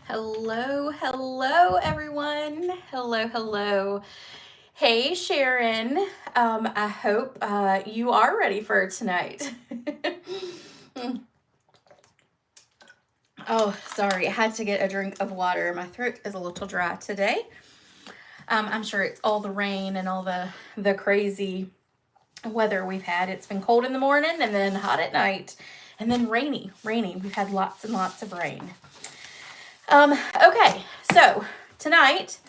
Hello, hello, everyone. Hello, hello. Hey, Sharon. I hope you are ready for tonight. Oh, sorry. I had to get a drink of water. My throat is a little dry today. I'm sure it's all the rain and all the crazy weather we've had. It's been cold in the morning and then hot at night and then rainy. We've had lots and lots of rain. Okay, so tonight,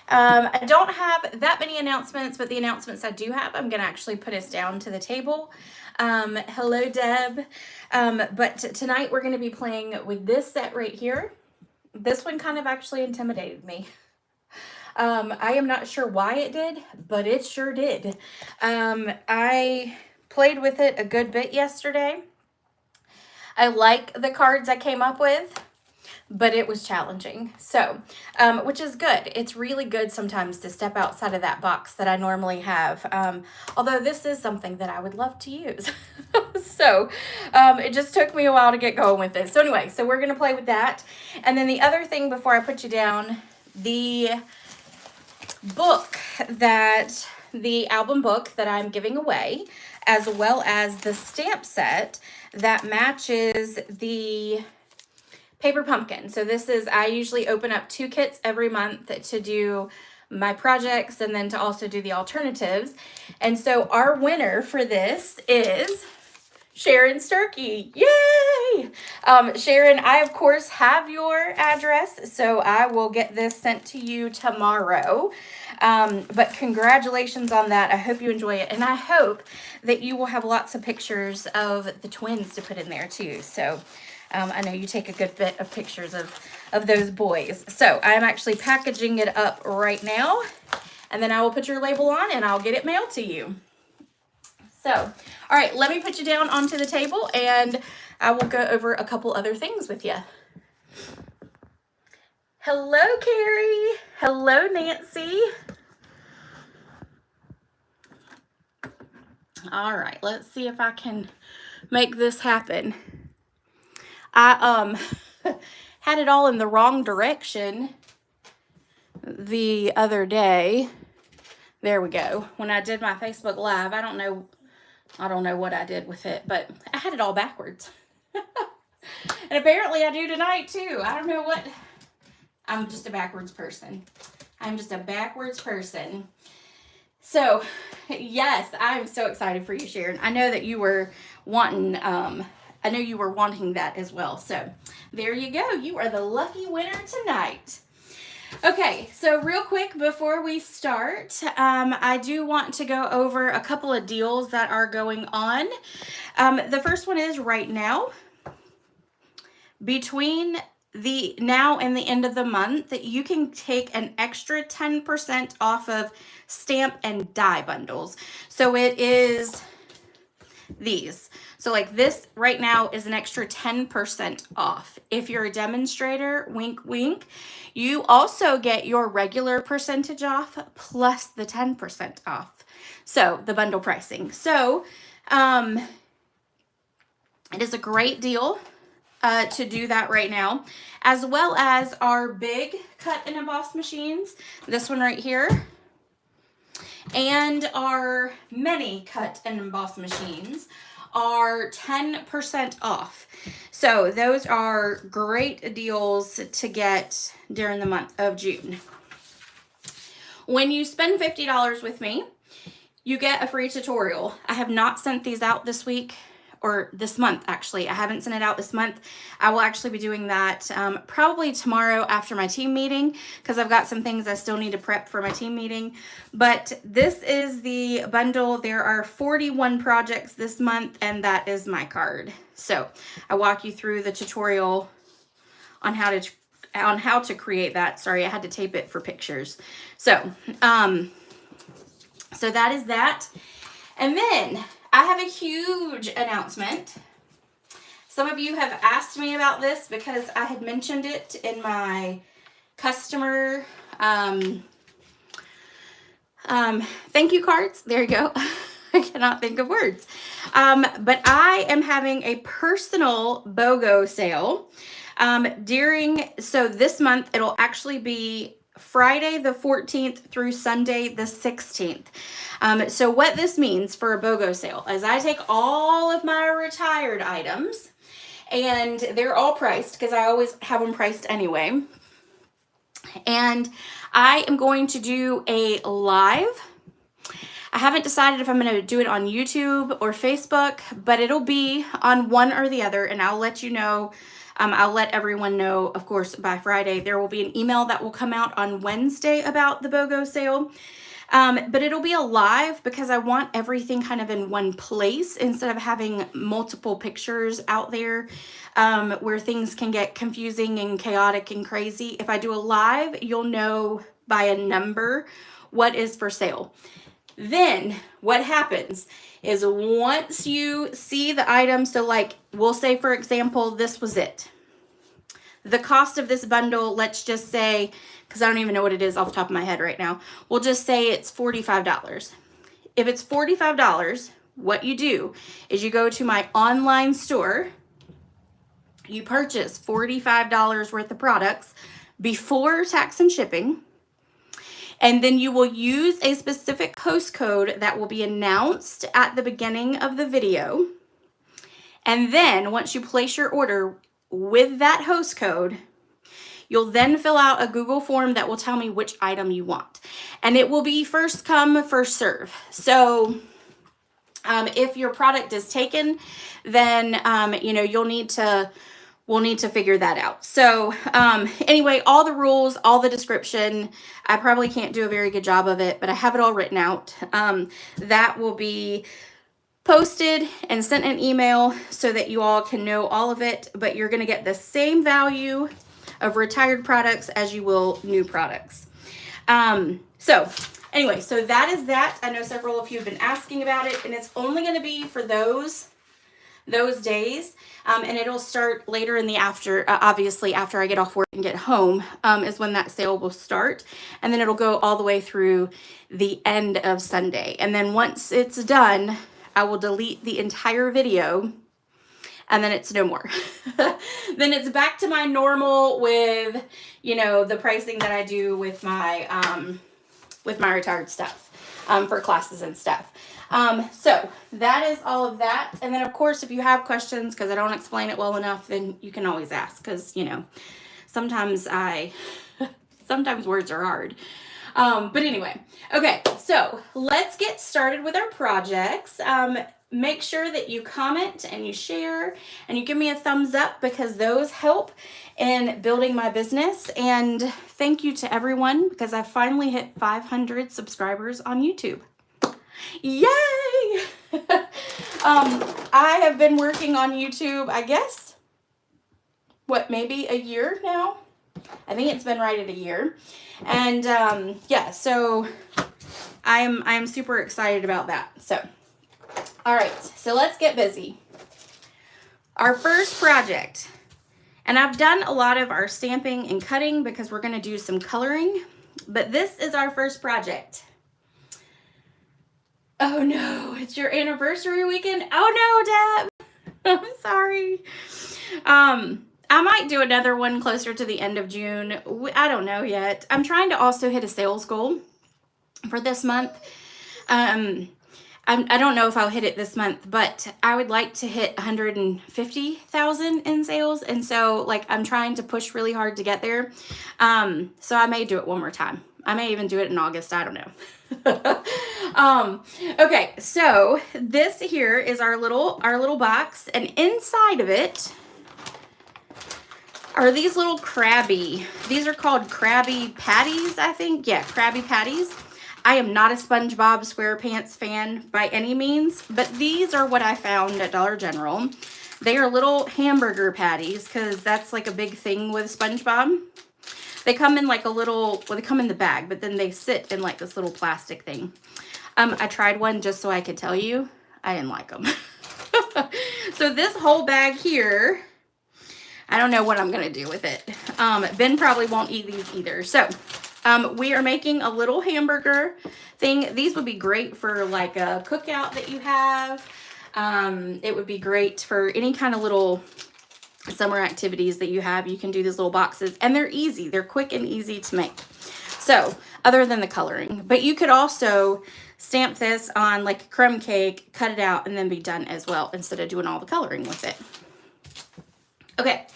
I don't have that many announcements, but the announcements I do have, I'm going to actually put us down to the table. Hello, Deb. But tonight we're going to be playing with this set right here. This one kind of actually intimidated me. I am not sure why it did, but it sure did. I played with it a good bit yesterday. I like the cards I came up with, but it was challenging. So, which is good. It's really good sometimes to step outside of that box that I normally have. Although this is something that I would love to use. So, it just took me a while to get going with this. So anyway, so we're going to play with that. And then the other thing before I put you down, the album book that I'm giving away, as well as the stamp set that matches the paper pumpkin. So this is, I usually open up 2 kits every month to do my projects and then to also do the alternatives. And so our winner for this is Sharon Sturkey. Yay! Sharon, I of course have your address, so I will get this sent to you tomorrow. But congratulations on that. I hope you enjoy it. And I hope that you will have lots of pictures of the twins to put in there too. So I know you take a good bit of pictures of those boys. So I'm actually packaging it up right now, and then I will put your label on and I'll get it mailed to you. So, all right, let me put you down onto the table and I will go over a couple other things with you. Hello, Carrie. Hello, Nancy. All right, let's see if I can make this happen. I had it all in the wrong direction the other day. There we go. When I did my Facebook Live, I don't know what I did with it, but I had it all backwards. And apparently I do tonight too. I don't know what. I'm just a backwards person. So, yes, I'm so excited for you, Sharon. I know that you were wanting that as well. So, there you go. You are the lucky winner tonight. Okay, so real quick before we start, I do want to go over a couple of deals that are going on. The first one is right now, between the now and the end of the month, that you can take an extra 10% off of stamp and die bundles. So it is these. So like this right now is an extra 10% off. If you're a demonstrator, wink, wink, you also get your regular percentage off plus the 10% off. So the bundle pricing. So it is a great deal to do that right now, as well as our big cut and emboss machines. This one right here. And our mini cut and emboss machines are 10% off. So those are great deals to get during the month of June. When you spend $50 with me, you get a free tutorial. I have not sent these out this week, or this month actually. I haven't sent it out this month. I will actually be doing that probably tomorrow after my team meeting, because I've got some things I still need to prep for my team meeting. But this is the bundle. There are 41 projects this month, and that is my card. So I walk you through the tutorial on how to create that. Sorry, I had to tape it for pictures. So so that is that. And then I have a huge announcement. Some of you have asked me about this because I had mentioned it in my customer thank you cards. There you go. I cannot think of words. But I am having a personal BOGO sale. So this month, it'll actually be Friday the 14th through Sunday the 16th. So what this means for a BOGO sale is I take all of my retired items, and they're all priced because I always have them priced anyway. And I am going to do a live. I haven't decided if I'm going to do it on YouTube or Facebook, but it'll be on one or the other, and I'll let you know. I'll let everyone know, of course, by Friday. There will be an email that will come out on Wednesday about the BOGO sale. But it'll be a live because I want everything kind of in one place instead of having multiple pictures out there where things can get confusing and chaotic and crazy. If I do a live, you'll know by a number what is for sale. Then what happens is once you see the item, so like we'll say, for example, this was it. The cost of this bundle, let's just say, because I don't even know what it is off the top of my head right now, we'll just say it's $45. If it's $45, what you do is you go to my online store, you purchase $45 worth of products before tax and shipping, and then you will use a specific host code that will be announced at the beginning of the video. And then once you place your order with that host code, you'll then fill out a Google form that will tell me which item you want. And it will be first come, first serve. So if your product is taken, then, we'll need to figure that out. So anyway, all the rules, all the description, I probably can't do a very good job of it, but I have it all written out. That will be posted and sent an email so that you all can know all of it, but you're going to get the same value of retired products as you will new products. So anyway, so that is that. I know several of you have been asking about it, and it's only going to be for those days, and it'll start later in the obviously after I get off work and get home, is when that sale will start, and then it'll go all the way through the end of Sunday. And then once it's done, I will delete the entire video, and then it's no more. Then it's back to my normal with, the pricing that I do with my retired stuff, for classes and stuff. So that is all of that. And then of course, if you have questions, because I don't explain it well enough, then you can always ask, because, sometimes words are hard. But anyway, okay, so let's get started with our projects. Make sure that you comment and you share and you give me a thumbs up, because those help in building my business. And thank you to everyone, because I finally hit 500 subscribers on YouTube. Yay! I have been working on YouTube, I guess, maybe a year now? I think it's been right at a year. And yeah, so I'm super excited about that. So, all right, so let's get busy. Our first project, and I've done a lot of our stamping and cutting because we're going to do some coloring, but this is our first project. Oh no, it's your anniversary weekend? Oh no, Deb. I'm sorry. I might do another one closer to the end of June. I don't know yet. I'm trying to also hit a sales goal for this month. I don't know if I'll hit it this month, but I would like to hit 150,000 in sales. And so I'm trying to push really hard to get there. So I may do it one more time. I may even do it in August. I don't know. Okay, so this here is our little box, and inside of it are these little these are called Krabby Patties, I think. Yeah, Krabby Patties. I am not a SpongeBob SquarePants fan by any means, but these are what I found at Dollar General. They are little hamburger patties, because that's a big thing with SpongeBob. They come in they come in the bag, but then they sit in this little plastic thing. I tried one just so I could tell you. I didn't like them. So this whole bag here, I don't know what I'm going to do with it. Ben probably won't eat these either. So we are making a little hamburger thing. These would be great for a cookout that you have. It would be great for any kind of little summer activities that you have, you can do these little boxes, and they're easy. They're quick and easy to make. So other than the coloring, but you could also stamp this on like a crumb cake, cut it out, and then be done as well instead of doing all the coloring with it. Okay,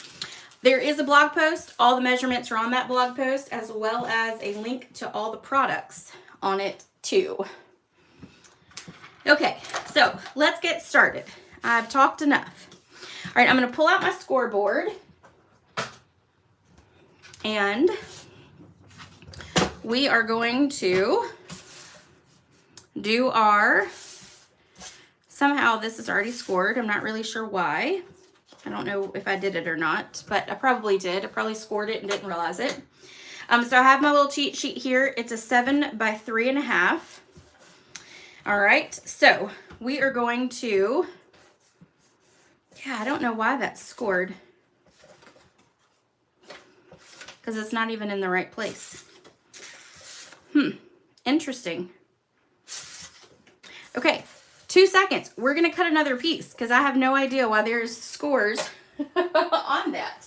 there is a blog post. All the measurements are on that blog post, as well as a link to all the products on it too. Okay, so let's get started. I've talked enough. All right, I'm going to pull out my scoreboard, and we are going to do our, somehow this is already scored. I'm not really sure why. I don't know if I did it or not, but I probably did. I probably scored it and didn't realize it. So I have my little cheat sheet here. It's a 7 by 3.5. All right, so we are going to, yeah, I don't know why that's scored, because it's not even in the right place. Interesting. Okay, 2 seconds. We're going to cut another piece because I have no idea why there's scores on that.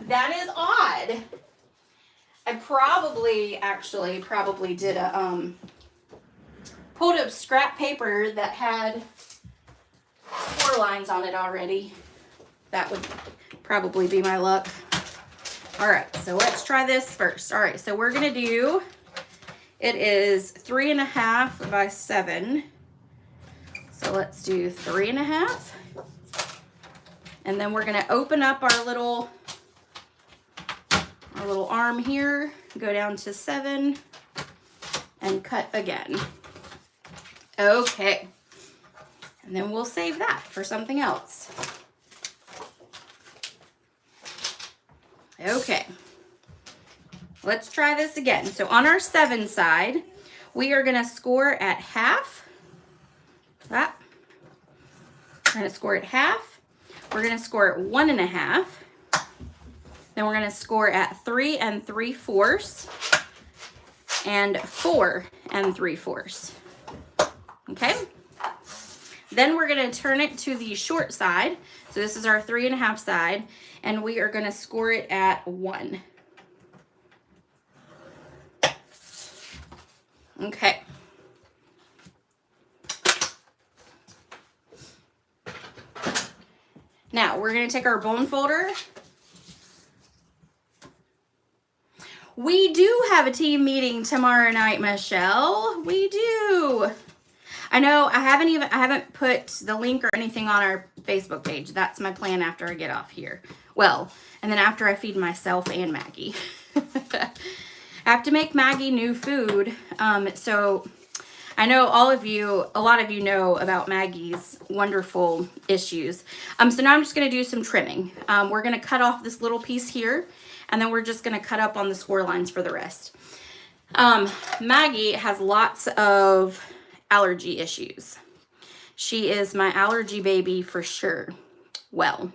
That is odd. I probably did a, pulled up scrap paper that had score lines on it already. That would probably be my luck. All right, so let's try this first. All right, so we're going to do, it is 3.5 by 7. So let's do 3.5. And then we're going to open up our little arm here, go down to 7, and cut again. Okay. And then we'll save that for something else. Okay. Let's try this again. So on our 7 side, we are going to score at half. That. We're going to score at half. We're going to score at 1.5. Then we're going to score at 3 3/4 and 4 3/4. Okay. Then we're going to turn it to the short side. So this is our 3.5 side, and we are going to score it at 1. Okay. Now we're going to take our bone folder. We do have a team meeting tomorrow night, Michelle. We do. I know I haven't put the link or anything on our Facebook page. That's my plan after I get off here. Well, and then after I feed myself and Maggie. I have to make Maggie new food. So I know a lot of you know about Maggie's wonderful issues. So now I'm just going to do some trimming. We're going to cut off this little piece here, and then we're just going to cut up on the score lines for the rest. Maggie has lots of allergy issues. She is my allergy baby for sure. Well,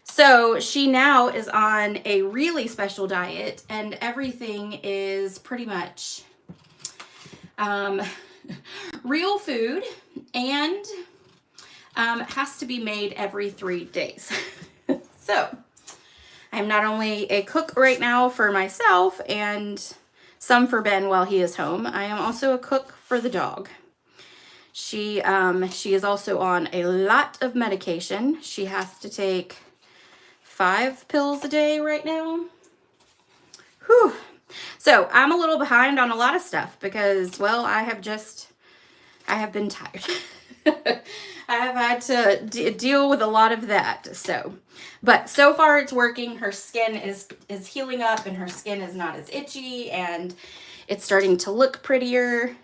so she now is on a really special diet, and everything is pretty much real food, and has to be made every 3 days. So I'm not only a cook right now for myself and some for Ben while he is home, I am also a cook for the dog. She is also on a lot of medication. She has to take 5 pills a day right now. Whew. So I'm a little behind on a lot of stuff because, well, I have been tired. I have had to deal with a lot of that. But so far it's working. Her skin is healing up, and her skin is not as itchy, and it's starting to look prettier.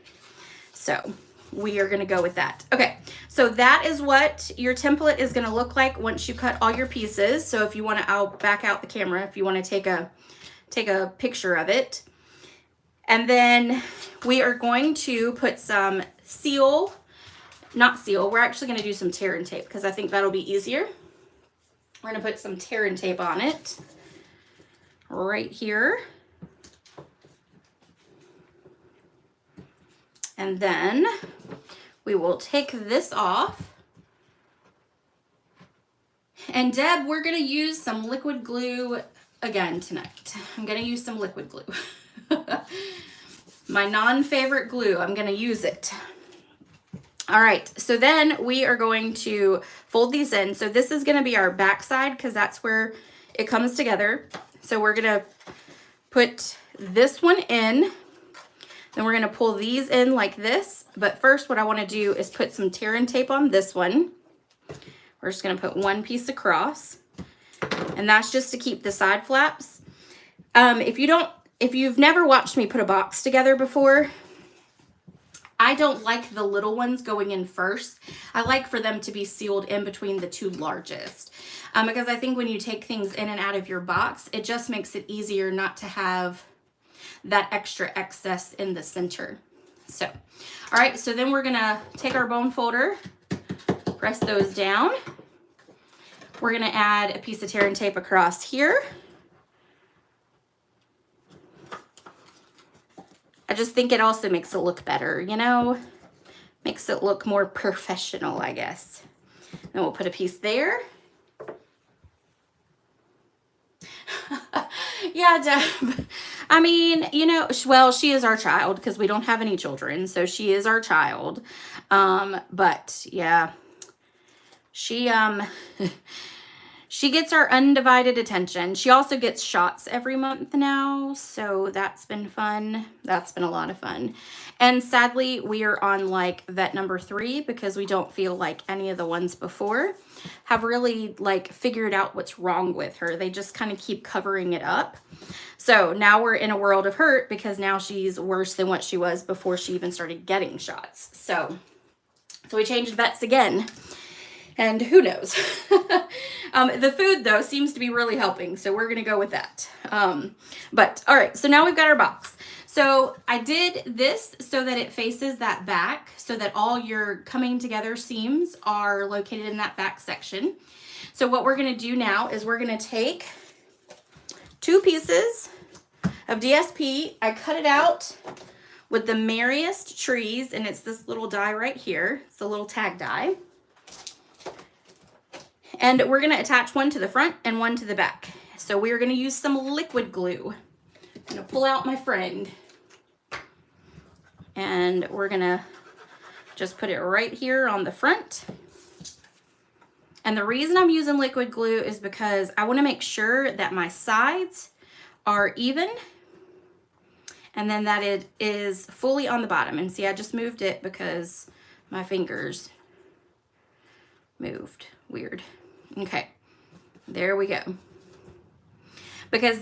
So we are going to go with that. Okay, so that is what your template is going to look like once you cut all your pieces. So if you want to, I'll back out the camera if you want to take a picture of it. And then we are going to put some we're actually going to do some tear and tape because I think that'll be easier. We're going to put some tear and tape on it right here. And then we will take this off. And Deb, we're gonna use some liquid glue again tonight. I'm gonna use some liquid glue. My non-favorite glue, I'm gonna use it. All right, so then we are going to fold these in. So this is gonna be our back side because that's where it comes together. So we're gonna put this one in, then we're gonna pull these in like this. But first what I wanna do is put some tear and tape on this one. We're just gonna put one piece across, and that's just to keep the side flaps. If you've never watched me put a box together before, I don't like the little ones going in first. I like for them to be sealed in between the two largest. Because I think when you take things in and out of your box, it just makes it easier not to have that extra excess in the center. So, all right, so then we're gonna take our bone folder, press those down. We're gonna add a piece of tear and tape across here. I just think it also makes it look better, you know? Makes it look more professional, I guess. Then we'll put a piece there. Yeah, Deb. I mean, you know, well, she is our child because we don't have any children, so she is our child. But yeah, she gets our undivided attention. She also gets shots every month now, so that's been fun. That's been a lot of fun. And sadly, we are on like vet number 3 because we don't feel like any of the ones before have really like figured out what's wrong with her. They just kind of keep covering it up. So now we're in a world of hurt because now she's worse than what she was before she even started getting shots. So we changed vets again. And who knows? The food, though, seems to be really helping. So we're going to go with that. But all right, so now we've got our box. So I did this so that it faces that back so that all your coming together seams are located in that back section. So what we're going to do now is we're going to take 2 pieces of DSP. I cut it out with the Merriest Trees, and it's this little die right here. It's a little tag die. And we're going to attach one to the front and one to the back. So we're going to use some liquid glue. I'm going to pull out my friend. And we're going to just put it right here on the front. And the reason I'm using liquid glue is because I want to make sure that my sides are even. And then that it is fully on the bottom. And see, I just moved it because my fingers moved. Weird. Okay, there we go. Because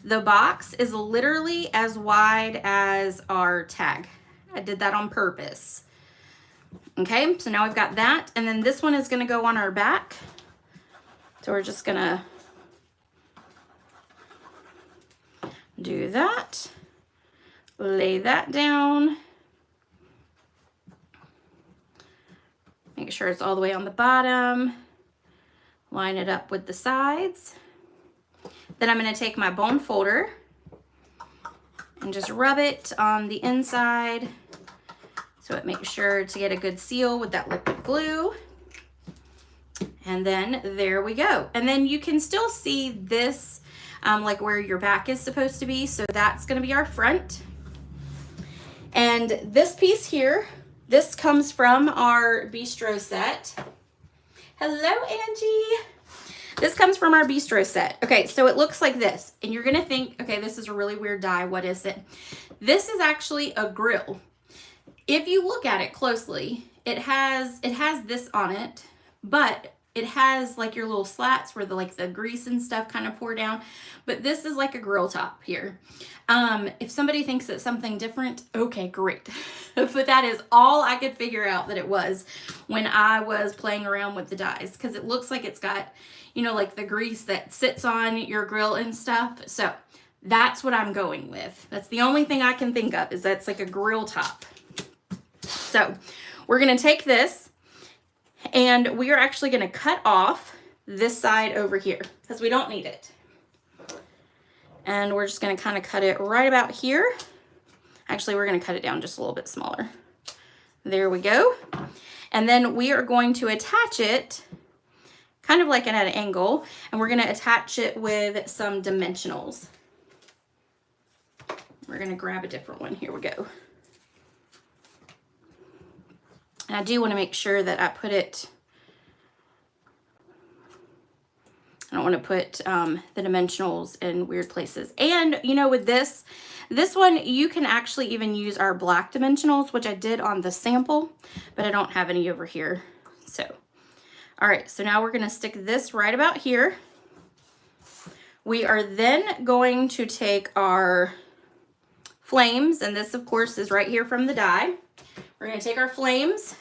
the box is literally as wide as our tag. I did that on purpose. Okay, so now we've got that. And then this one is gonna go on our back. So we're just gonna do that. Lay that down. Make sure it's all the way on the bottom. Line it up with the sides. Then I'm going to take my bone folder and just rub it on the inside so it makes sure to get a good seal with that liquid glue. And then there we go. And then you can still see this like where your back is supposed to be. So that's going to be our front. And this piece here, this comes from our Bistro set. Hello, Angie. This comes from our Bistro set. Okay, so it looks like this. And you're going to think, okay, this is a really weird die. What is it? This is actually a grill. If you look at it closely, it has this on it, but it has like your little slats where the grease and stuff kind of pour down. But this is like a grill top here. If somebody thinks it's something different, okay, great. But that is all I could figure out that it was when I was playing around with the dies, because it looks like it's got, you know, like the grease that sits on your grill and stuff. So that's what I'm going with. That's the only thing I can think of, is that's like a grill top. So we're going to take this and we are actually going to cut off this side over here because we don't need it. And we're just going to kind of cut it right about here. Actually, we're going to cut it down just a little bit smaller. There we go. And then we are going to attach it kind of like at an angle, and we're gonna attach it with some dimensionals. We're gonna grab a different one. Here we go. And I do want to make sure that I put it, I don't want to put the dimensionals in weird places. And you know, with this one, you can actually even use our black dimensionals, which I did on the sample, but I don't have any over here. So, all right, so now we're going to stick this right about here. We are then going to take our flames, and this of course is right here from the die. We're going to take our flames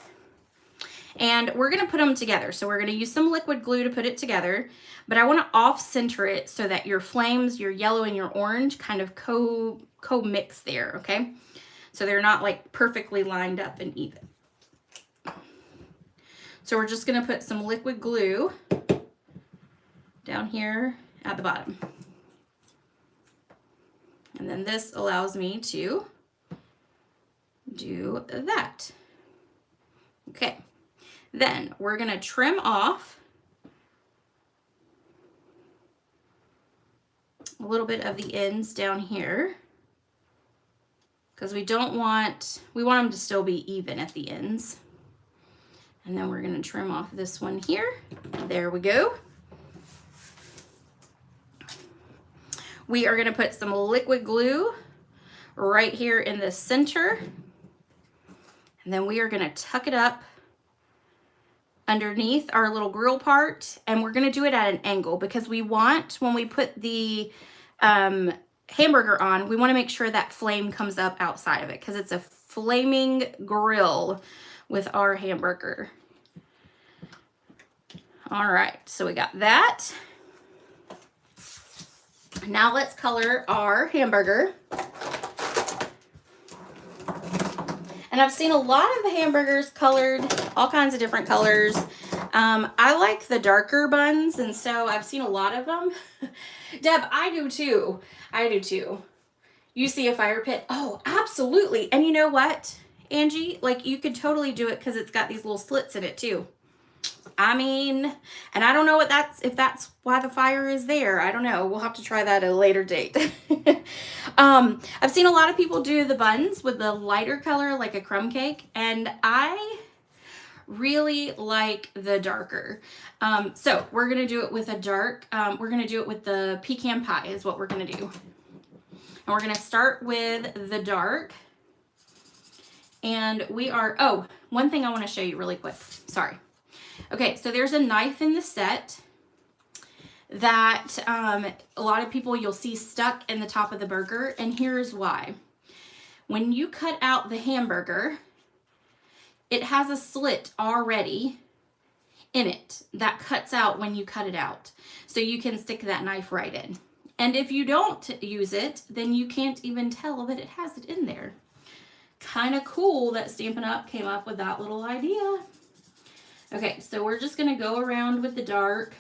and we're going to put them together. So we're going to use some liquid glue to put it together, but I want to off center it so that your flames, your yellow and your orange, kind of co-mix there, okay? So they're not like perfectly lined up and even. So we're just going to put some liquid glue down here at the bottom. And then this allows me to do that. Okay, then we're gonna trim off a little bit of the ends down here because we want them to still be even at the ends. And then we're gonna trim off this one here. There we go. We are gonna put some liquid glue right here in the center. And then we are gonna tuck it up underneath our little grill part, and we're gonna do it at an angle because we want, when we put the hamburger on, we wanna make sure that flame comes up outside of it because it's a flaming grill with our hamburger. All right, so we got that. Now let's color our hamburger. And I've seen a lot of the hamburgers colored, all kinds of different colors. I like the darker buns, and so I've seen a lot of them. Deb, I do too. I do too. You see a fire pit? Oh, absolutely. And you know what, Angie? Like, you could totally do it because it's got these little slits in it too. I mean, and I don't know if that's why the fire is there. I don't know. We'll have to try that at a later date. I've seen a lot of people do the buns with the lighter color, like a crumb cake, and I really like the darker. So we're going to do it with a dark, we're going to do it with the pecan pie is what we're going to do. And we're going to start with the dark. And we are, oh, one thing I want to show you really quick. Sorry. Okay, so there's a knife in the set that a lot of people you'll see stuck in the top of the burger, and here's why. When you cut out the hamburger, it has a slit already in it that cuts out when you cut it out. So you can stick that knife right in. And if you don't use it, then you can't even tell that it has it in there. Kind of cool that Stampin' Up! Came up with that little idea. Okay, so we're just gonna go around with the dark.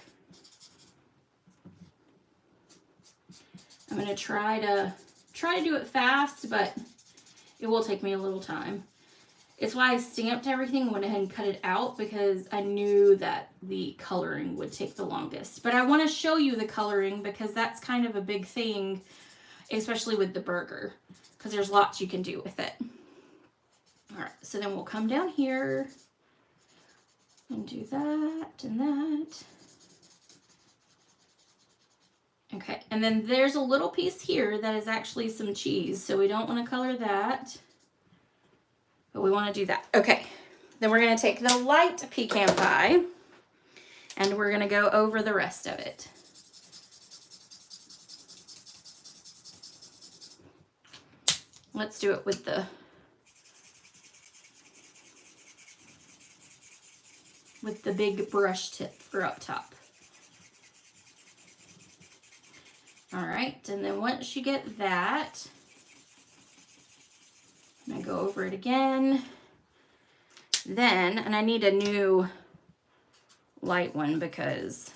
I'm gonna try to do it fast, but it will take me a little time. It's why I stamped everything, went ahead and cut it out, because I knew that the coloring would take the longest. But I want to show you the coloring because that's kind of a big thing, especially with the burger, because there's lots you can do with it. All right, so then we'll come down here and do that and that. Okay, and then there's a little piece here that is actually some cheese, so we don't want to color that, but we want to do that. Okay, then we're going to take the light pecan pie and we're going to go over the rest of it. Let's do it with the big brush tip for up top. All right, and then once you get that, I'm gonna go over it again. Then, and I need a new light one because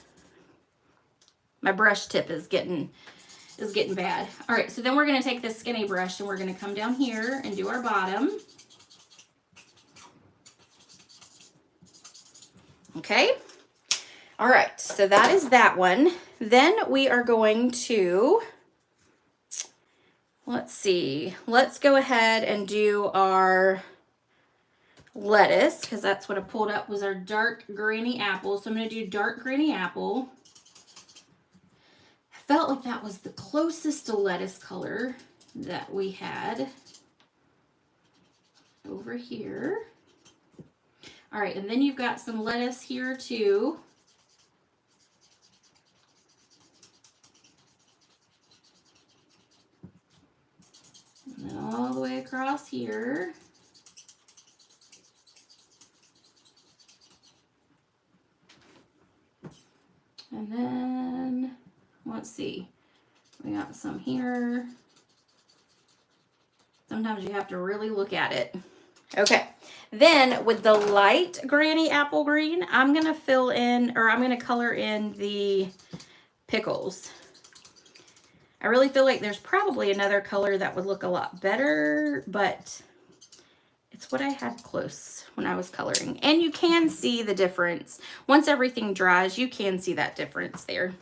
my brush tip is getting bad. All right, so then we're gonna take this skinny brush and we're gonna come down here and do our bottom. Okay, All right, so that is that one. Then we are going to, let's see, let's go ahead and do our lettuce, because that's what I pulled up was our dark granny apple. So I'm going to do dark granny apple. I felt like that was the closest to lettuce color that we had over here. All right, and then you've got some lettuce here too. And then all the way across here. And then, let's see, we got some here. Sometimes you have to really look at it. Okay, then with the light granny apple green, I'm gonna fill in, or I'm gonna color in the pickles. I really feel like there's probably another color that would look a lot better, but it's what I had close when I was coloring. And you can see the difference. Once everything dries, you can see that difference there.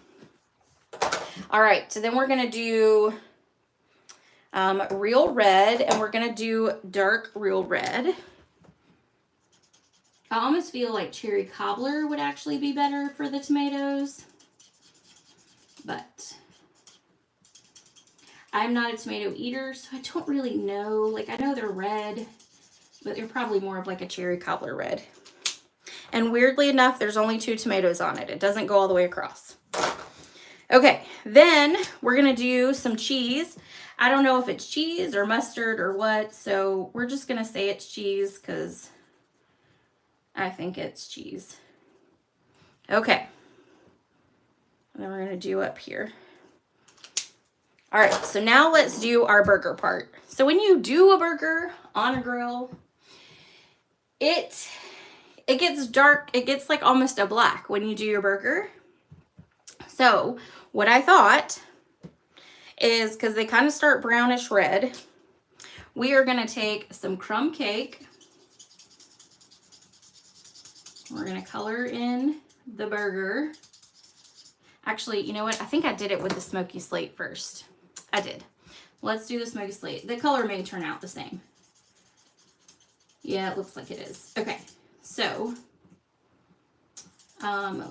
All right, so then we're gonna do real red, and we're gonna do dark real red. I almost feel like cherry cobbler would actually be better for the tomatoes, but I'm not a tomato eater, so I don't really know. Like, I know they're red, but they're probably more of like a cherry cobbler red. And weirdly enough, there's only 2 tomatoes on it. It doesn't go all the way across. Okay, then we're gonna do some cheese. I don't know if it's cheese or mustard or what, so we're just gonna say it's cheese because I think it's cheese. Okay, and then we're gonna do up here. All right, so now let's do our burger part. So when you do a burger on a grill, it gets dark. It gets like almost a black when you do your burger. So what I thought is, because they kind of start brownish red, we are going to take some crumb cake. We're going to color in the burger. Actually, you know what? I think I did it with the smoky slate first. I did. Let's do the smoky slate. The color may turn out the same. Yeah, it looks like it is. Okay, so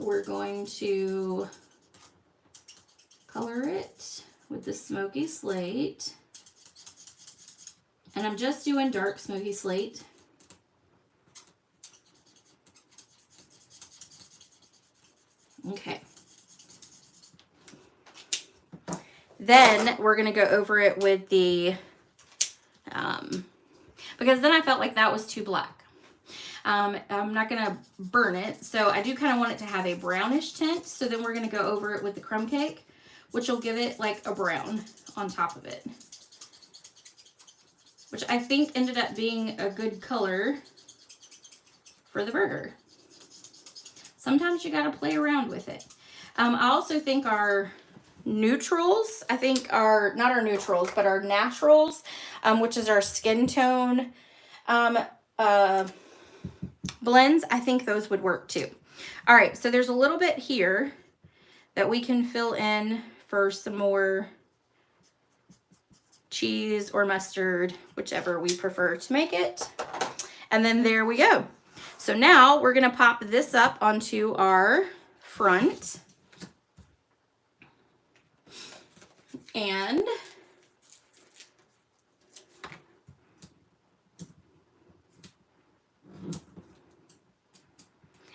we're going to color it with the smoky slate. And I'm just doing dark smoky slate. Okay. Then we're going to go over it with the, because then I felt like that was too black. I'm not going to burn it. So I do kind of want it to have a brownish tint. So then we're going to go over it with the crumb cake, which will give it like a brown on top of it, which I think ended up being a good color for the burger. Sometimes you got to play around with it. I also think our neutrals, not our neutrals, but our naturals, which is our skin tone blends, I think those would work too. All right, so there's a little bit here that we can fill in for some more cheese or mustard, whichever we prefer to make it. And then there we go. So now we're gonna pop this up onto our front. And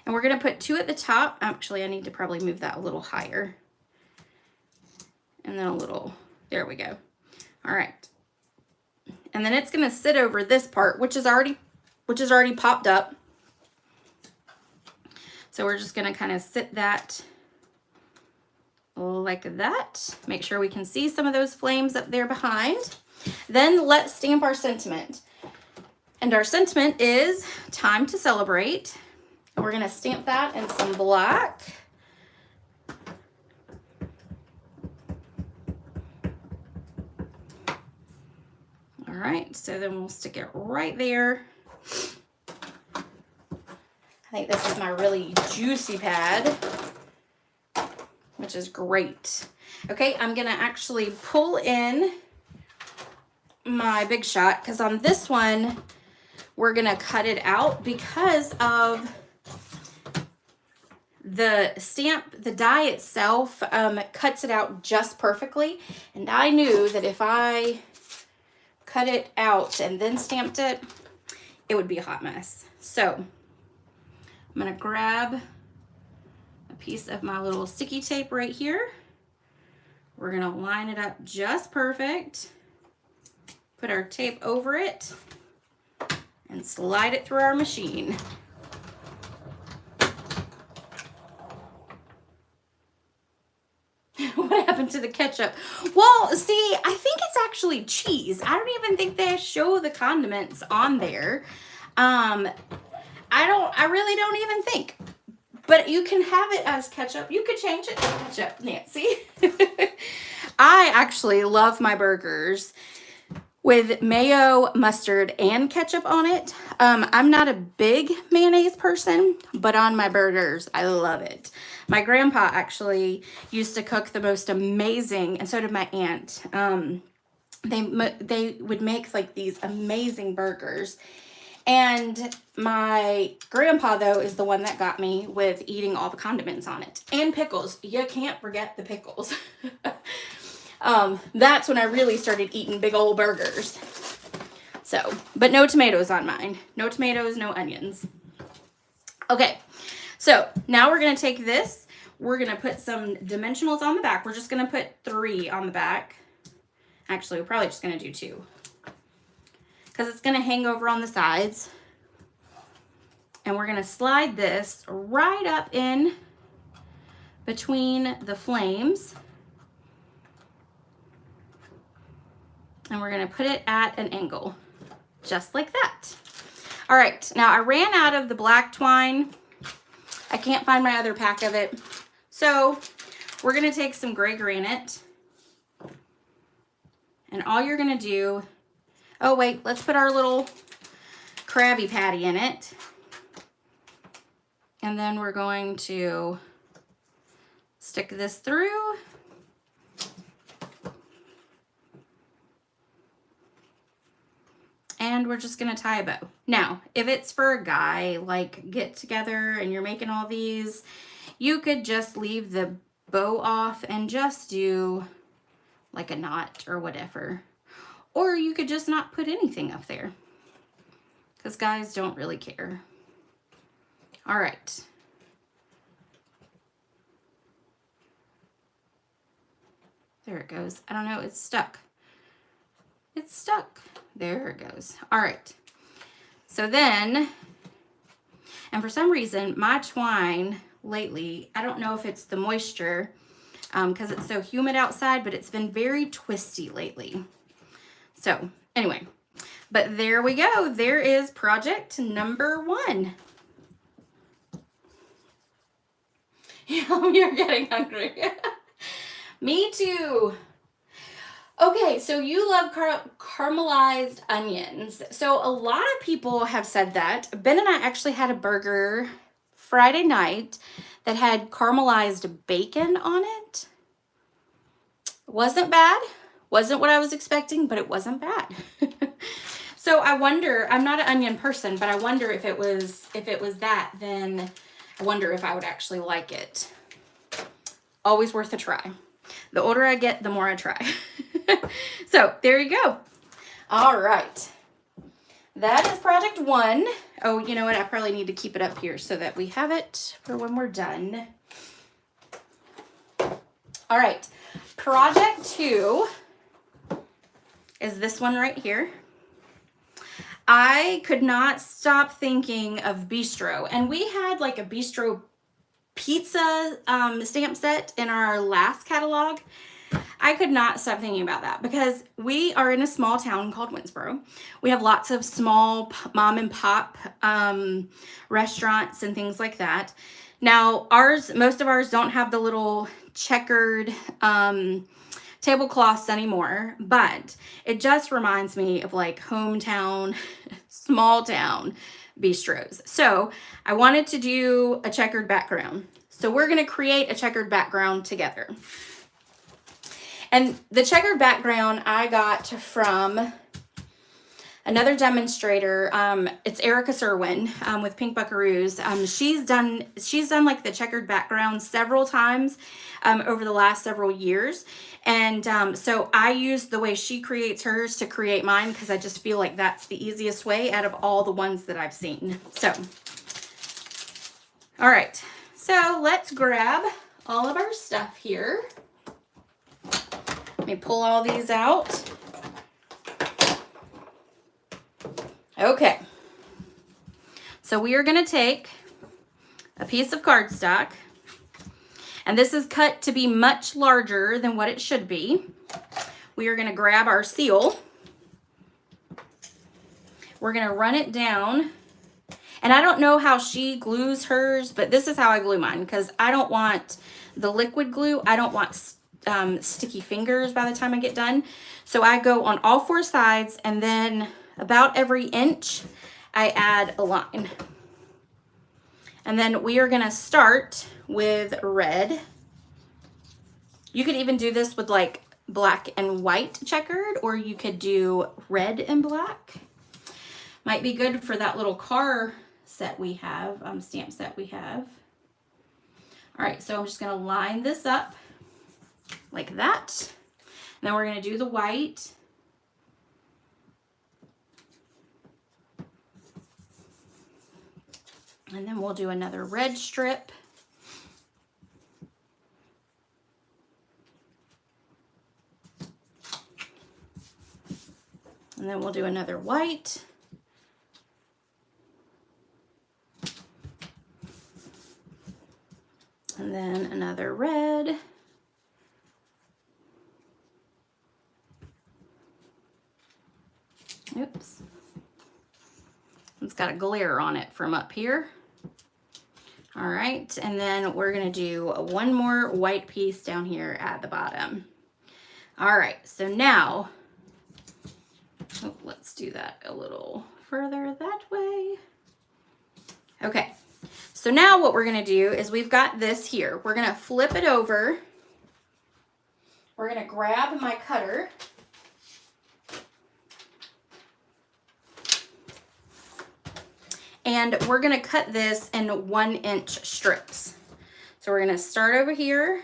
we're going to put 2 at the top. Actually, I need to probably move that a little higher. And then a little, there we go. All right. And then it's going to sit over this part, which is already popped up. So we're just going to kind of sit that like that. Make sure we can see some of those flames up there behind. Then let's stamp our sentiment. And our sentiment is time to celebrate. And we're going to stamp that in some black. All right, so then we'll stick it right there. I think this is my really juicy pad. which is great. Okay, I'm gonna actually pull in my Big Shot because on this one, we're gonna cut it out because of the stamp, the die itself cuts it out just perfectly. And I knew that if I cut it out and then stamped it, it would be a hot mess. So I'm gonna grab a piece of my little sticky tape right here. We're gonna line it up just perfect. Put our tape over it and slide it through our machine. What happened to the ketchup? Well, see, I think it's actually cheese. I don't even think they show the condiments on there. I really don't even think. But you can have it as ketchup. You could change it to ketchup, Nancy. I actually love my burgers with mayo, mustard, and ketchup on it. I'm not a big mayonnaise person, but on my burgers, I love it. My grandpa actually used to cook the most amazing, and so did my aunt. They would make like these amazing burgers. And my grandpa, though, is the one that got me with eating all the condiments on it. And pickles. You can't forget the pickles. That's when I really started eating big old burgers. So, but no tomatoes on mine. No tomatoes, no onions. Okay, so now we're going to take this. We're going to put some dimensionals on the back. We're just going to put 3 on the back. Actually, we're probably just going to do 2. Because it's going to hang over on the sides. And we're going to slide this right up in between the flames. And we're going to put it at an angle, just like that. All right, now I ran out of the black twine. I can't find my other pack of it. So we're going to take some gray granite. And all you're going to do, oh wait, let's put our little Krabby Patty in it. And then we're going to stick this through. And we're just going to tie a bow. Now, if it's for a guy, like get together and you're making all these, you could just leave the bow off and just do like a knot or whatever. Or you could just not put anything up there, because guys don't really care. All right. There it goes. I don't know, it's stuck. It's stuck. There it goes. All right. So then, and for some reason, my twine lately, I don't know if it's the moisture, because it's so humid outside, but it's been very twisty lately. So anyway, but there we go. There is project number 1. You're getting hungry. Me too. Okay, so you love caramelized onions. So a lot of people have said that. Ben and I actually had a burger Friday night that had caramelized bacon on it. Wasn't bad. Wasn't what I was expecting, but it wasn't bad. So I wonder, I'm not an onion person, but I wonder if it was that, then I wonder if I would actually like it. Always worth a try. The older I get, the more I try. So there you go. All right. That is project 1. Oh, you know what? I probably need to keep it up here so that we have it for when we're done. All right. Project 2 is this one right here. I could not stop thinking of Bistro. And we had like a Bistro pizza stamp set in our last catalog. I could not stop thinking about that because we are in a small town called Winsboro. We have lots of small mom and pop restaurants and things like that. Now, most of ours don't have the little checkered tablecloths anymore, but it just reminds me of like hometown, small town bistros. So I wanted to do a checkered background. So we're going to create a checkered background together. And the checkered background I got from another demonstrator. It's Erica Serwin with Pink Buckaroos. She's done like the checkered background several times over the last several years. And so I use the way she creates hers to create mine because I just feel like that's the easiest way out of all the ones that I've seen. So, all right. So let's grab all of our stuff here. Let me pull all these out. Okay, so we are going to take a piece of cardstock, and this is cut to be much larger than what it should be. We are going to grab our seal. We're going to run it down, and I don't know how she glues hers, but this is how I glue mine because I don't want the liquid glue. I don't want sticky fingers by the time I get done. So I go on all four sides, and then about every inch, I add a line. And then we are going to start with red. You could even do this with like black and white checkered, or you could do red and black. Might be good for that little car set we have, stamp set we have. All right, so I'm just going to line this up like that. And then we're going to do the white. And then we'll do another red strip. And then we'll do another white. And then another red. Oops. It's got a glare on it from up here. All right, and then we're gonna do one more white piece down here at the bottom. All right, so now, let's do that a little further that way. Okay, so now what we're gonna do is we've got this here. We're gonna flip it over. We're gonna grab my cutter. And we're gonna cut this in 1 inch strips. So we're gonna start over here.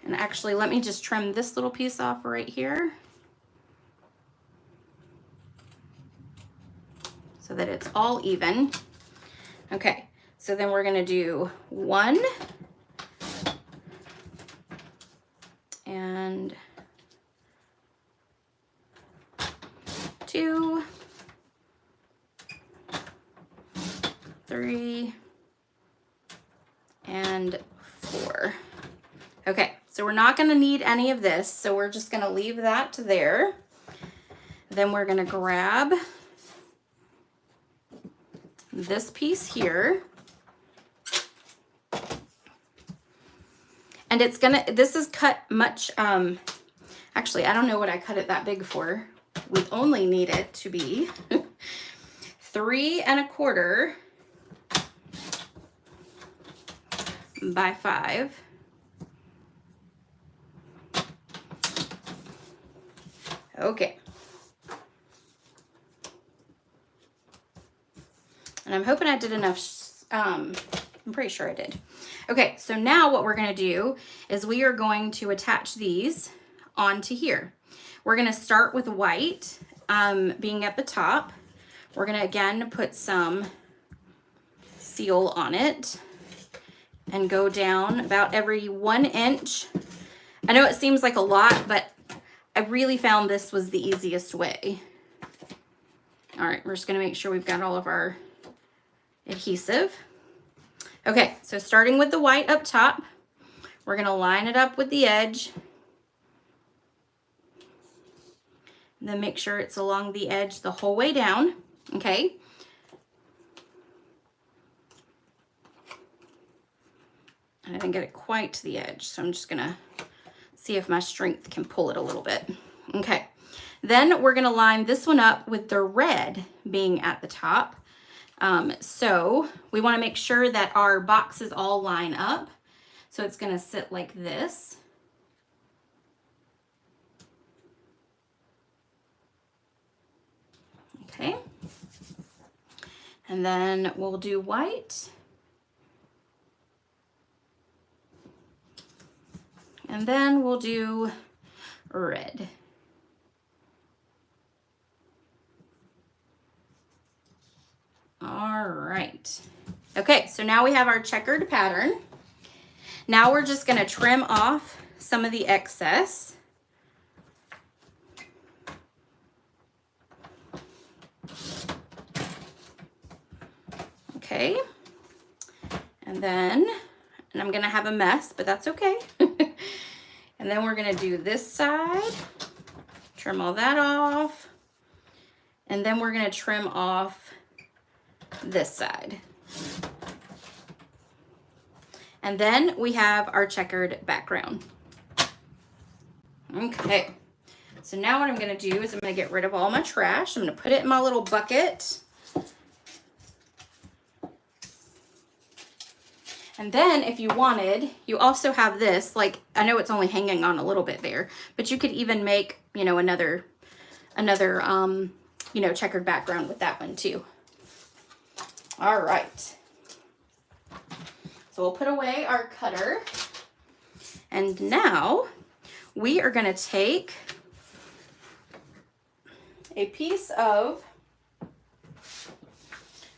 And actually, let me just trim this little piece off right here, so that it's all even. Okay, so then we're gonna do 1 and 2, 3, and 4. Okay, so we're not going to need any of this, so we're just going to leave that there. Then we're going to grab this piece here. And it's going to, this is cut much, actually, I don't know what I cut it that big for. We only need it to be 3 1/4 by 5. Okay. And I'm hoping I did enough. I'm pretty sure I did. Okay, so now what we're going to do is we are going to attach these onto here. We're going to start with white being at the top. We're going to again put some seal on it and go down about every 1 inch. I know it seems like a lot, but I really found this was the easiest way. All right, we're just going to make sure we've got all of our adhesive. Okay, so starting with the white up top, we're going to line it up with the edge. And then make sure it's along the edge the whole way down, okay? I didn't get it quite to the edge, so I'm just gonna see if my strength can pull it a little bit. Okay, then we're gonna line this one up with the red being at the top. So we want to make sure that our boxes all line up. So it's going to sit like this. Okay. And then we'll do white. And then we'll do red. All right. Okay, so now we have our checkered pattern. Now we're just going to trim off some of the excess. Okay. And I'm going to have a mess, but that's okay. And then we're going to do this side, trim all that off. And then we're going to trim off this side. And then we have our checkered background. Okay, so now what I'm going to do is I'm going to get rid of all my trash. I'm going to put it in my little bucket. And then if you wanted, you also have this, like, I know it's only hanging on a little bit there, but you could even make, you know, another you know, checkered background with that one too. All right. So we'll put away our cutter. And now we are going to take a piece of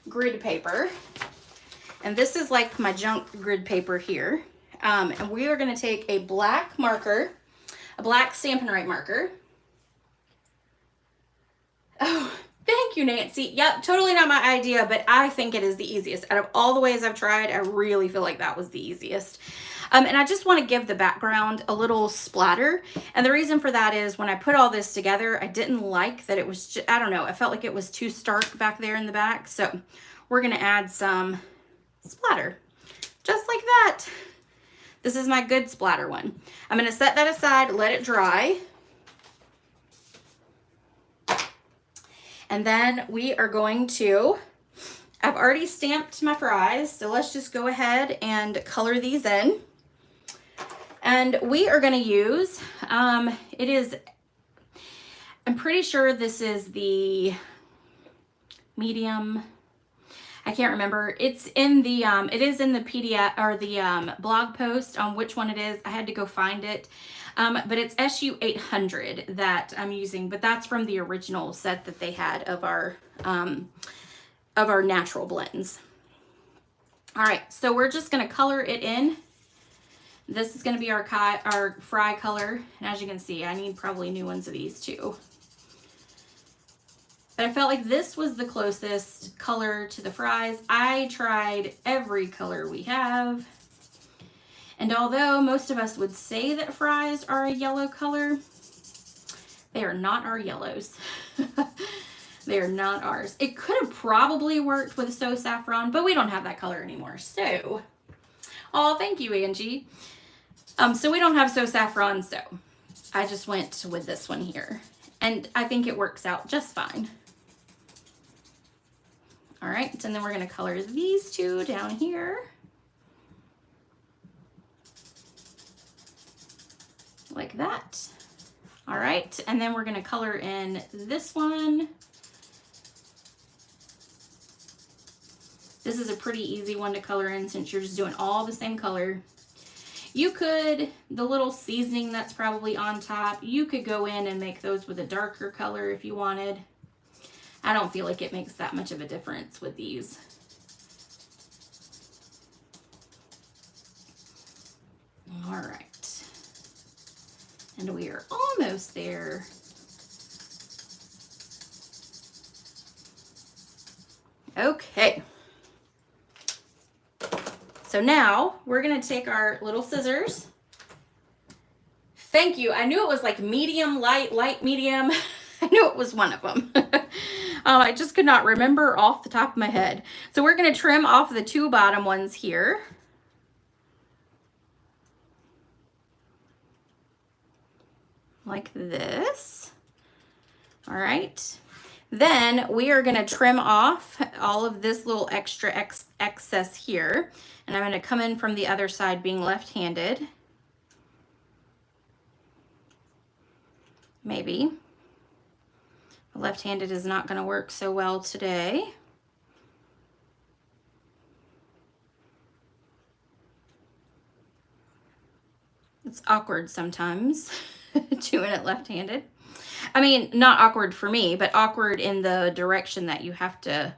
grid paper. And this is like my junk grid paper here. And we are going to take a black marker, a black Stampin' Write marker. Oh, thank you, Nancy. Yep, totally not my idea, but I think it is the easiest. Out of all the ways I've tried, I really feel like that was the easiest. And I just want to give the background a little splatter. And the reason for that is when I put all this together, I didn't like that it was, just, I don't know, I felt like it was too stark back there in the back. So we're going to add some splatter, just like that. This is my good splatter one. I'm going to set that aside, let it dry. And then we are going to, I've already stamped my fries, so let's just go ahead and color these in. And we are going to use, I'm pretty sure this is the medium, I can't remember. It's in the, it is in the PDF or the blog post on which one it is. I had to go find it. But it's SU 800 that I'm using, but that's from the original set that they had of our natural blends. All right, so we're just gonna color it in. This is gonna be our fry color. And as you can see, I need probably new ones of these too. But I felt like this was the closest color to the fries. I tried every color we have. And although most of us would say that fries are a yellow color, they are not our yellows. They are not ours. It could have probably worked with So Saffron, but we don't have that color anymore. So, oh, thank you, Angie. So we don't have So Saffron, so I just went with this one here. And I think it works out just fine. All right, and then we're gonna color these two down here. Like that. All right, and then we're gonna color in this one. This is a pretty easy one to color in since you're just doing all the same color. You could, the little seasoning that's probably on top, you could go in and make those with a darker color if you wanted. I don't feel like it makes that much of a difference with these. All right. And we are almost there. Okay. So now we're gonna take our little scissors. Thank you. I knew it was like medium, light, medium. I knew it was one of them. I just could not remember off the top of my head. So we're gonna trim off the two bottom ones here. Like this. All right. Then we are going to trim off all of this little extra excess here. And I'm going to come in from the other side being left-handed. Maybe. Left-handed is not going to work so well today. It's awkward sometimes doing it left-handed. I mean, not awkward for me, but awkward in the direction that you have to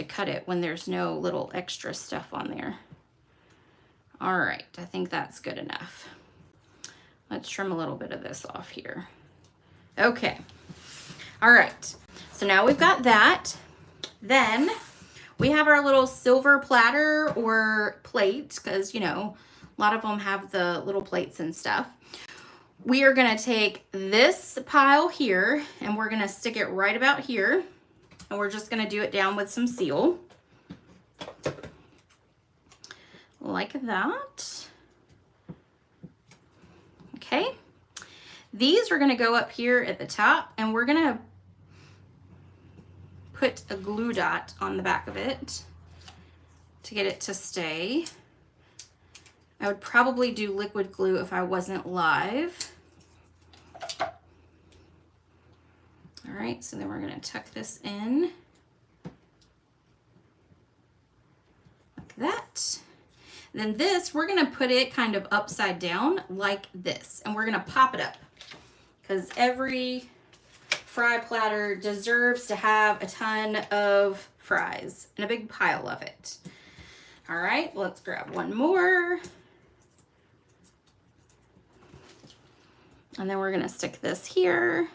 cut it when there's no little extra stuff on there. All right, I think that's good enough. Let's trim a little bit of this off here. Okay. All right, so now we've got that. Then we have our little silver platter or plate, because, you know, a lot of them have the little plates and stuff. We are going to take this pile here and we're going to stick it right about here. And we're just going to do it down with some seal. Like that. Okay. These are going to go up here at the top, and we're going to put a glue dot on the back of it to get it to stay. I would probably do liquid glue if I wasn't live. All right, so then we're going to tuck this in like that. Then this, we're going to put it kind of upside down like this, and we're going to pop it up because every fry platter deserves to have a ton of fries and a big pile of it. All right, let's grab one more. And then we're going to stick this here.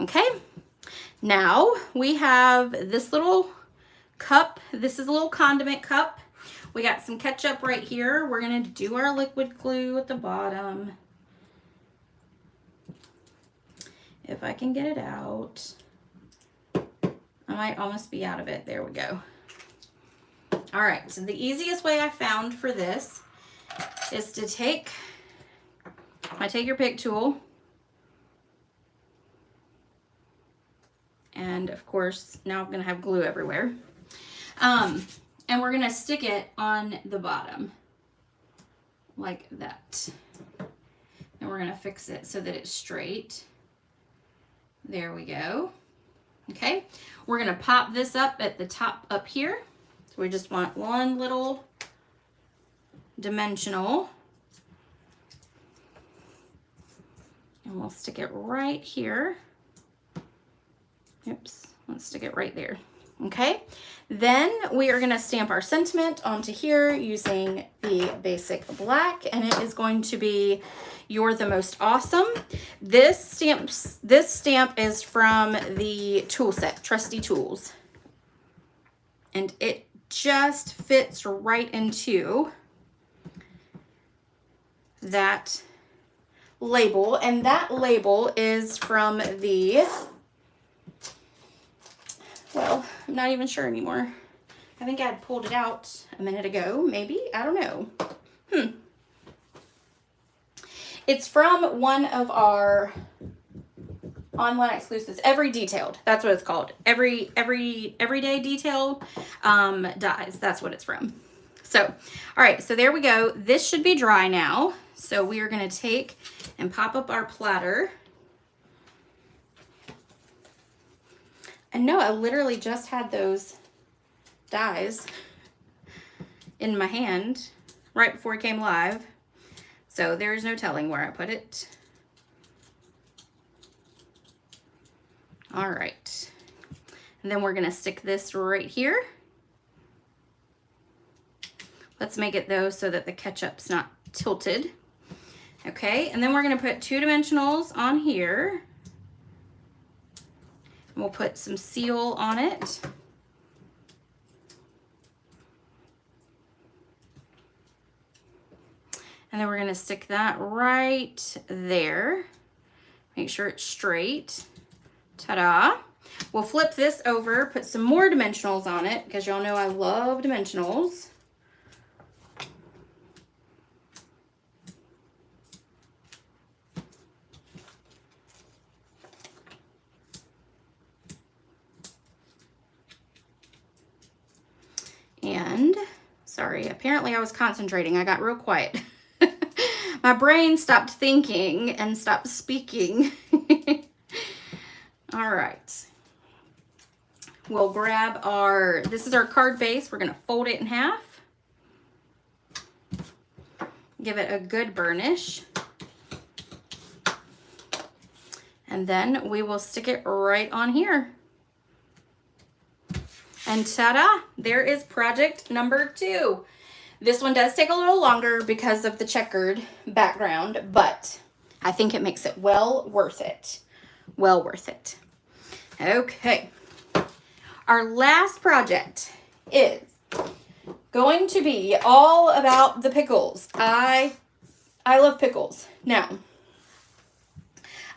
Okay, now we have this little cup. This is a little condiment cup. We got some ketchup right here. We're going to do our liquid glue at the bottom. If I can get it out. I might almost be out of it. There we go. All right, so the easiest way I found for this is to take your pick tool. And of course, now I'm going to have glue everywhere. And we're going to stick it on the bottom like that. And we're going to fix it so that it's straight. There we go. Okay, we're going to pop this up at the top up here. So we just want one little dimensional. And we'll stick it right here. Oops, let's stick it right there. Okay, then we are going to stamp our sentiment onto here using the basic black, and it is going to be "You're the most awesome." This stamp is from the tool set, Trusty Tools, and it just fits right into that label, and that label is from the, well, I'm not even sure anymore. I think I had pulled it out a minute ago, maybe. I don't know. It's from one of our online exclusives, Every Detailed. That's what it's called. Everyday Detail dies. That's what it's from. So, all right, so there we go. This should be dry now. So we are going to take and pop up our platter. And no, I literally just had those dies in my hand right before it came live. So there's no telling where I put it. All right. And then we're going to stick this right here. Let's make it though so that the ketchup's not tilted. Okay, and then we're going to put 2 dimensionals on here. And we'll put some seal on it. And then we're going to stick that right there. Make sure it's straight. Ta-da. We'll flip this over, put some more dimensionals on it, because y'all know I love dimensionals. Sorry, apparently I was concentrating. I got real quiet. My brain stopped thinking and stopped speaking. All right. We'll grab our, this is our card base. We're going to fold it in half. Give it a good burnish. And then we will stick it right on here. And ta-da, there is project number 2. This one does take a little longer because of the checkered background, but I think it makes it well worth it. Well worth it. Okay. Our last project is going to be all about the pickles. I love pickles. Now,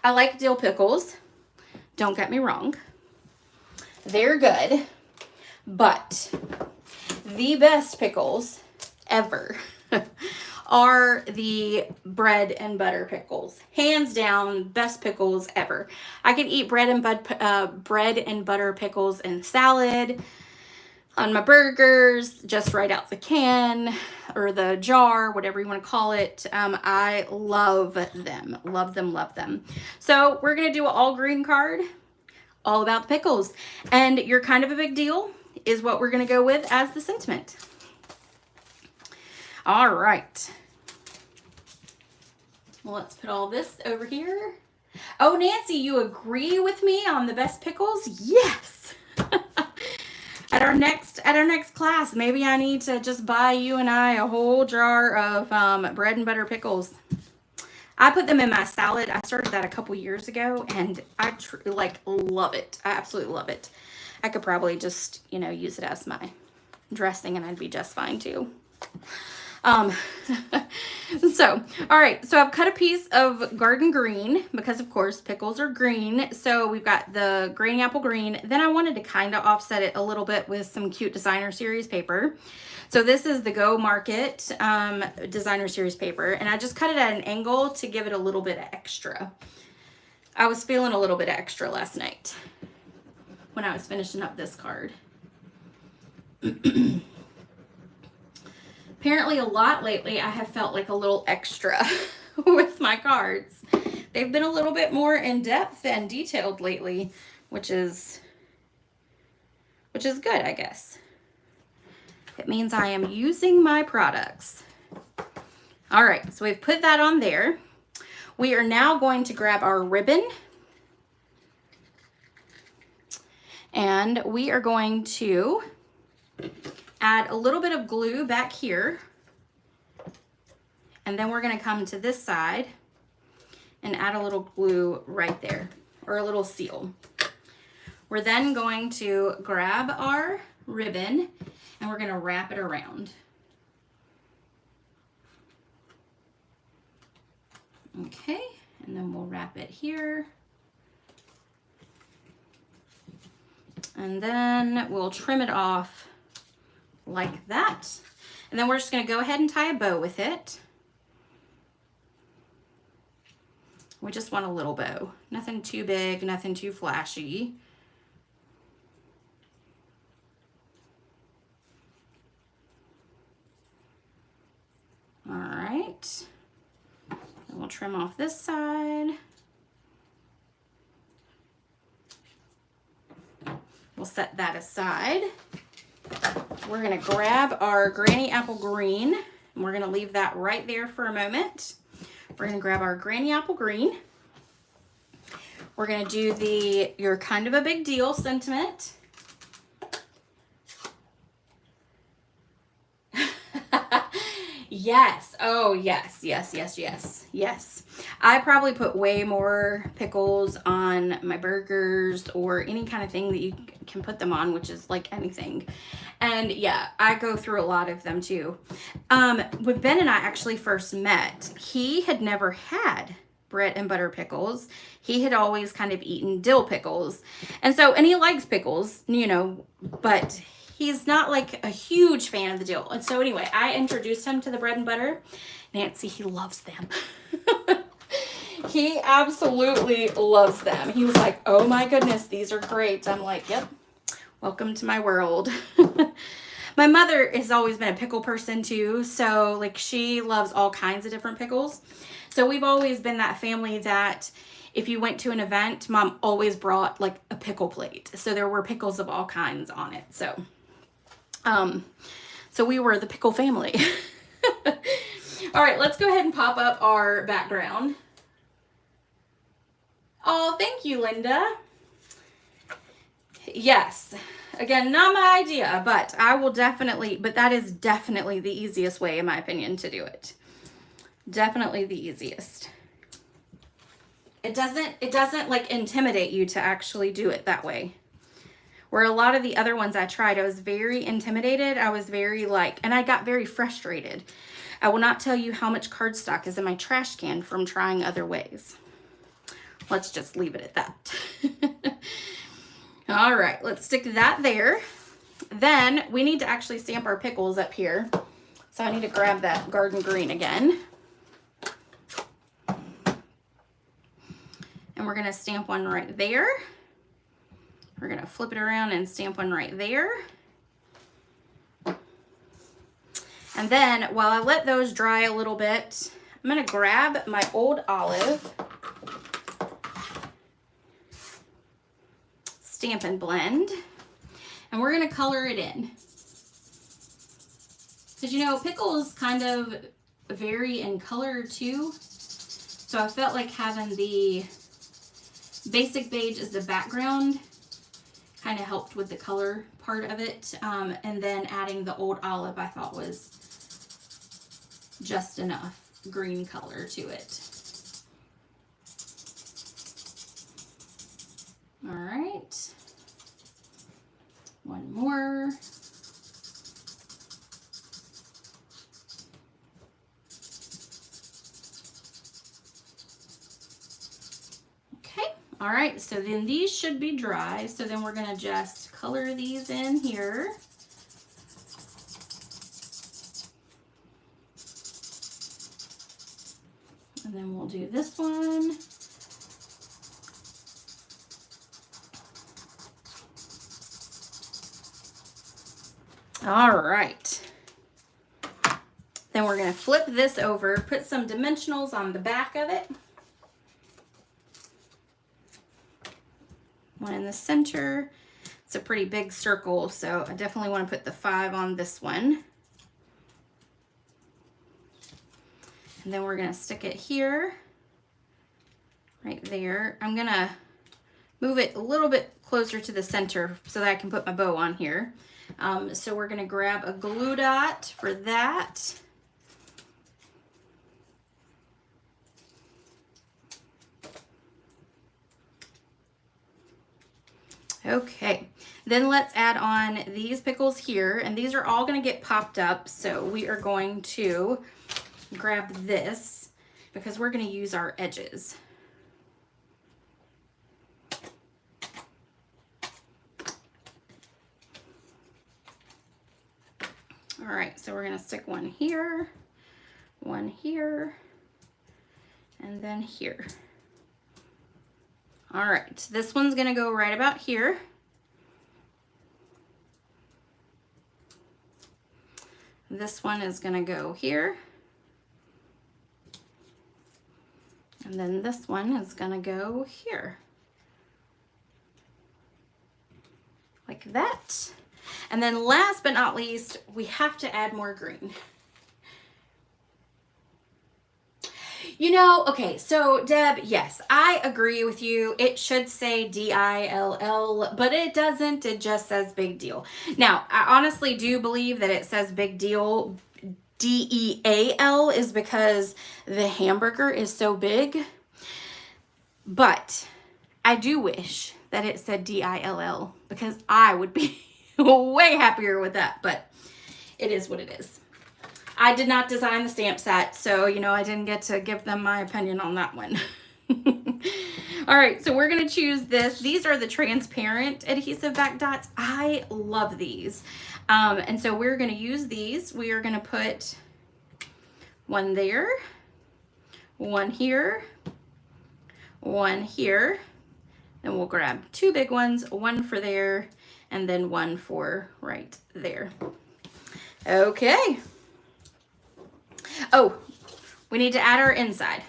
I like dill pickles. Don't get me wrong. They're good. But the best pickles ever are the bread and butter pickles. Hands down, best pickles ever. I could eat bread and butter pickles in salad, on my burgers, just right out the can or the jar, whatever you want to call it. I love them. Love them, love them. So we're going to do an all green card, all about the pickles. And You're Kind of a Big Deal is what we're going to go with as the sentiment. All right. Well, let's put all this over here. Oh, Nancy, you agree with me on the best pickles? Yes. At our next class, maybe I need to just buy you and I a whole jar of bread and butter pickles. I put them in my salad. I started that a couple years ago, and I love it. I absolutely love it. I could probably just, use it as my dressing, and I'd be just fine too. So, all right, so I've cut a piece of garden green because of course pickles are green. So we've got the granny apple green. Then I wanted to kind of offset it a little bit with some cute designer series paper. So this is the Go Market designer series paper, and I just cut it at an angle to give it a little bit extra. I was feeling a little bit extra last night when I was finishing up this card. Apparently a lot lately I have felt like a little extra with my cards. They've been a little bit more in depth and detailed lately, which is good, I guess. It means I am using my products. All right, so we've put that on there. We are now going to grab our ribbon, and we are going to add a little bit of glue back here, and then we're going to come to this side and add a little glue right there, or a little seal. We're then going to grab our ribbon and we're going to wrap it around. Okay, and then we'll wrap it here. And then we'll trim it off like that. And then we're just going to go ahead and tie a bow with it. We just want a little bow. Nothing too big, nothing too flashy. All right. And we'll trim off this side. We'll set that aside. We're going to grab our granny apple green, and we're going to leave that right there for a moment. We're going to grab our granny apple green. We're going to do the "You're Kind of a Big Deal" sentiment. Yes. Oh, yes, yes, yes, yes, yes. I probably put way more pickles on my burgers or any kind of thing that you can put them on, which is like anything. And yeah, I go through a lot of them too. When Ben and I actually first met, he had never had bread and butter pickles. He had always kind of eaten dill pickles. And he likes pickles, but he's not like a huge fan of the dill. And so anyway, I introduced him to the bread and butter. Nancy, he loves them. He absolutely loves them. He was like, "Oh my goodness, these are great." I'm like, "Yep, welcome to my world." My mother has always been a pickle person too, so like she loves all kinds of different pickles. So we've always been that family that if you went to an event, mom always brought like a pickle plate. So there were pickles of all kinds on it. So we were the pickle family. All right, let's go ahead and pop up our background. Oh, thank you, Linda. Yes. Again, not my idea, but that is definitely the easiest way, in my opinion, to do it. Definitely the easiest. It doesn't like intimidate you to actually do it that way. Where a lot of the other ones I tried, I was very intimidated. I was very and I got very frustrated. I will not tell you how much cardstock is in my trash can from trying other ways. Let's just leave it at that. All right, let's stick that there. Then we need to actually stamp our pickles up here. So I need to grab that garden green again. And we're gonna stamp one right there. We're gonna flip it around and stamp one right there. And then while I let those dry a little bit, I'm gonna grab my old olive, Stampin' blend, and we're gonna color it in. Because you know, pickles kind of vary in color too. So I felt like having the basic beige as the background kind of helped with the color part of it. And then adding the old olive I thought was just enough green color to it. All right, one more. Okay, all right, so then these should be dry. So then we're gonna just color these in here. And then we'll do this one. All right. Then we're going to flip this over, put some dimensionals on the back of it. One in the center. It's a pretty big circle, so I definitely want to put the 5 on this one. And then we're going to stick it here, right there. I'm going to move it a little bit closer to the center so that I can put my bow on here. So we're going to grab a glue dot for that. Okay, then let's add on these pickles here, and these are all going to get popped up. So we are going to grab this because we're going to use our edges. All right, so we're going to stick one here, and then here. All right, this one's going to go right about here. This one is going to go here. And then this one is going to go here. Like that. And then last but not least, we have to add more green. You know, okay, so Deb, yes, I agree with you. It should say D-I-L-L, but it doesn't. It just says big deal. Now, I honestly do believe that it says big deal, D-E-A-L, is because the hamburger is so big. But I do wish that it said D-I-L-L because I would be way happier with that, but it is what it is. I did not design the stamp set, so, you know, I didn't get to give them my opinion on that one. All right, so we're going to choose this. These are the transparent adhesive back dots. I love these. And so we're going to use these. We are going to put one there, one here, one here. Then we'll grab 2 big ones, one for there, and then one for right there. Okay. Oh, we need to add our inside.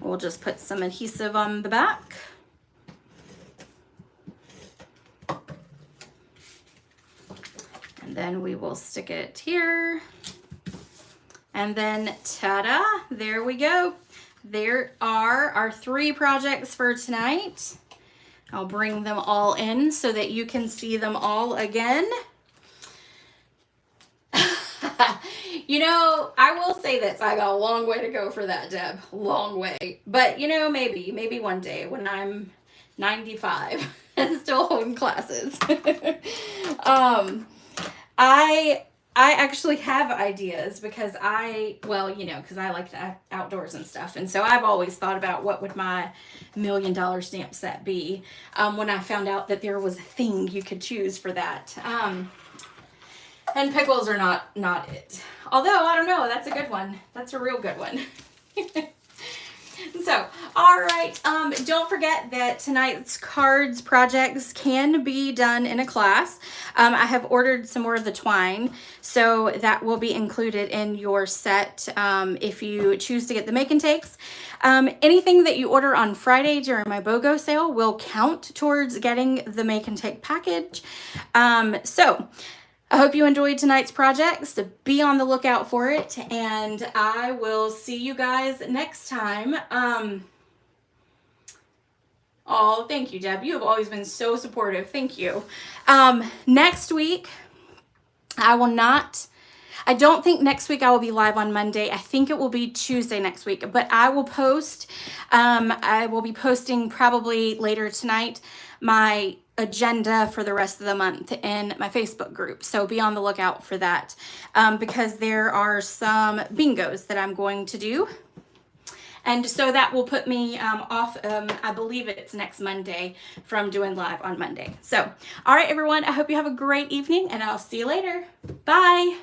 We'll just put some adhesive on the back. And then we will stick it here. And then ta-da, there we go. There are our 3 projects for tonight. I'll bring them all in so that you can see them all again. You know, I will say this, I got a long way to go for that, Deb. Long way. But, you know, maybe one day when I'm 95 and still holding classes. I actually have ideas because well, you know, because I like the outdoors and stuff. And so I've always thought about what would my $1 million stamp set be when I found out that there was a thing you could choose for that. And pickles are not it. Although, I don't know, that's a good one. That's a real good one. So, all right, don't forget that tonight's cards projects can be done in a class. I have ordered some more of the twine, so that will be included in your set if you choose to get the make and takes. Anything that you order on Friday during my BOGO sale will count towards getting the make and take package. So, I hope you enjoyed tonight's projects. So be on the lookout for it, and I will see you guys next time. Oh, thank you, Deb. You have always been so supportive. Thank you. Next week, I don't think next week I will be live on Monday. I think it will be Tuesday next week, but I will post. I will be posting probably later tonight my agenda for the rest of the month in my Facebook group. So be on the lookout for that because there are some bingos that I'm going to do. And so that will put me off, I believe it's next Monday from doing live on Monday. So, all right, everyone, I hope you have a great evening and I'll see you later. Bye.